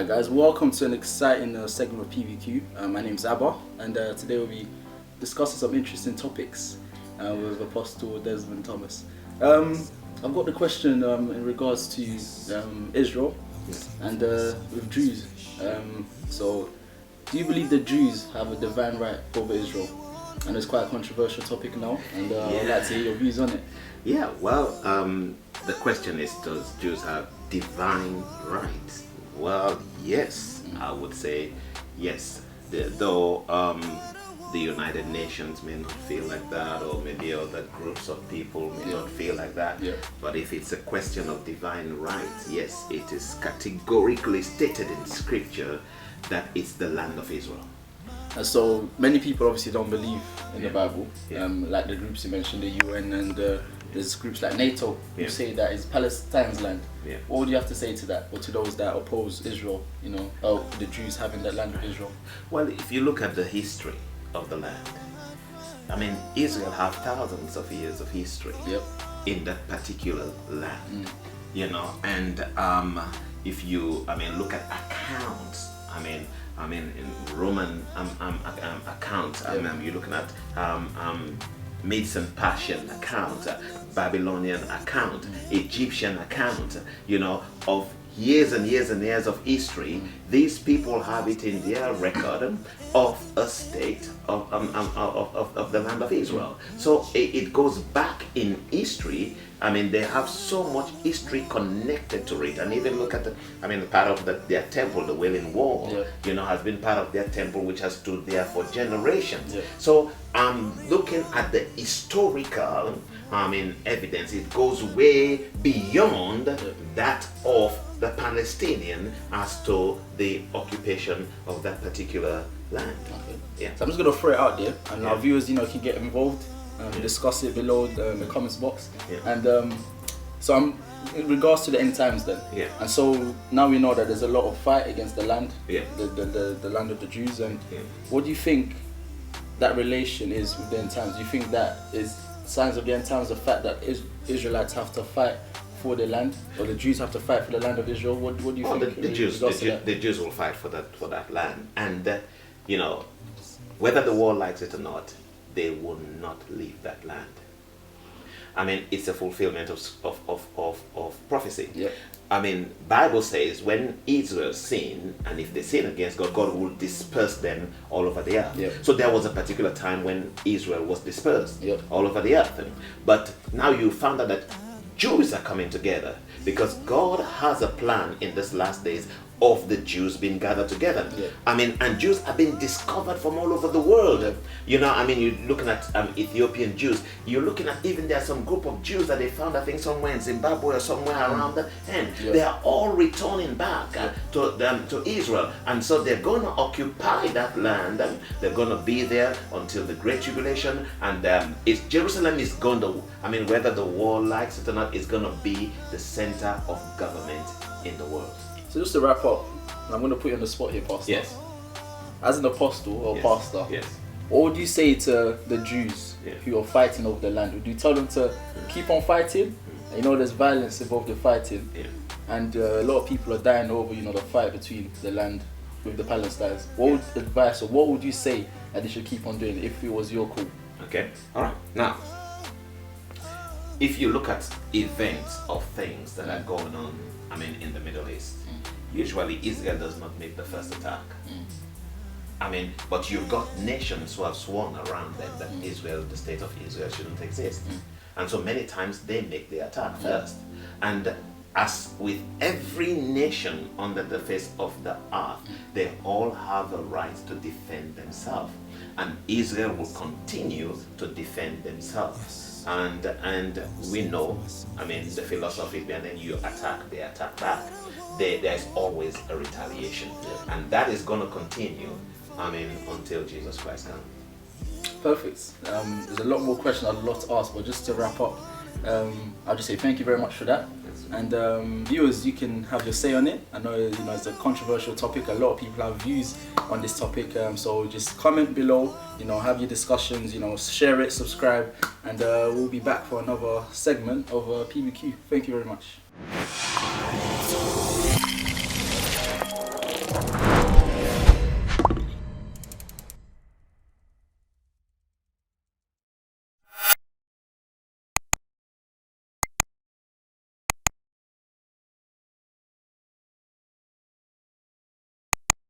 Hi guys, welcome to an exciting segment of PBQ. My name's Abba, and today we'll be discussing some interesting topics with Apostle Desmond Thomas. I've got the question in regards to Israel and with Jews. So, do you believe the Jews have a divine right over Israel? And it's quite a controversial topic now, and I'd like to hear your views on it. Yeah, well, the question is, does Jews have divine rights? Well, yes, I would say yes. Though the United Nations may not feel like that, or maybe other groups of people may not feel like that. Yeah. But if it's a question of divine rights, yes, it is categorically stated in Scripture that it's the land of Israel. And so many people obviously don't believe in the Bible, Yeah. like the groups you mentioned, the UN, and there's groups like NATO who Yeah. say that it's Palestine's land. Yeah. What do you have to say to that, or to those that oppose Israel, the Jews having the land of Israel? Well, if you look at the history of the land, I mean, Israel have thousands of years of history Yep. in that particular land, and if you, look at accounts, in Roman accounts, you're looking at Medes and Persian account, Babylonian account, Egyptian account, of years and years and years of history. These people have it in their record of a state of the land of Israel. So it goes back in history. They have so much history connected to it, and even look at part of their temple, the Wailing Wall, has been part of their temple, which has stood there for generations. Yeah. So looking at the historical, evidence, it goes way beyond that of the Palestinian as to the occupation of that particular land. Okay. Yeah. So I'm just going to throw it out there, and our Yeah. viewers, can get involved, discuss it below in the comments box. Yeah. And so I'm in regards to the end times then. Yeah. And so now we know that there's a lot of fight against the land, Yeah. the land of the Jews. And Yeah. what do you think that relation is with the end times? Do you think that is signs of the end times, the fact that Israelites have to fight for the land, or the Jews have to fight for the land of Israel? What do you think? The Jews will fight for that land, and whether the world likes it or not, they will not leave that land. It's a fulfillment of prophecy. Yeah. Bible says when Israel sin, and if they sin against God, God will disperse them all over the earth. Yeah. So there was a particular time when Israel was dispersed Yeah. all over the earth. But now you found out that Jews are coming together, because God has a plan in this last days of the Jews being gathered together. Yeah. And Jews are being discovered from all over the world. Yeah. You're looking at Ethiopian Jews. You're looking at, even there's some group of Jews that they found, I think, somewhere in Zimbabwe or somewhere around the end. Yeah. They are all returning back to Israel, and so they're going to occupy that land. They're going to be there until the Great Tribulation, and Jerusalem is going to, whether the world likes it or not, is going to be the center of government in the world. So just to wrap up, I'm going to put you on the spot here, Pastor. Yes. As an apostle or Yes. pastor, Yes. what would you say to the Jews who are fighting over the land? Would you tell them to keep on fighting? There's violence involved in fighting, and a lot of people are dying over, the fight between the land with the Palestinians. What would you say that they should keep on doing if it was your call? Okay. All right. Now, if you look at events of things that are going on, in the Middle East, usually Israel does not make the first attack. But you've got nations who have sworn around them that Israel, the state of Israel, shouldn't exist. And so many times they make the attack first. And as with every nation under the face of the earth, they all have a right to defend themselves. And Israel will continue to defend themselves. And we know, the philosophy behind then you attack, they attack back. There's always a retaliation. And that is going to continue, until Jesus Christ comes. Perfect. There's a lot more questions I'd love to ask, but just to wrap up, I'll just say thank you very much for that. And viewers, you can have your say on it. I know it's a controversial topic. A lot of people have views on this topic. So just comment below. Have your discussions. Share it, subscribe, and we'll be back for another segment of PBQ. Thank you very much.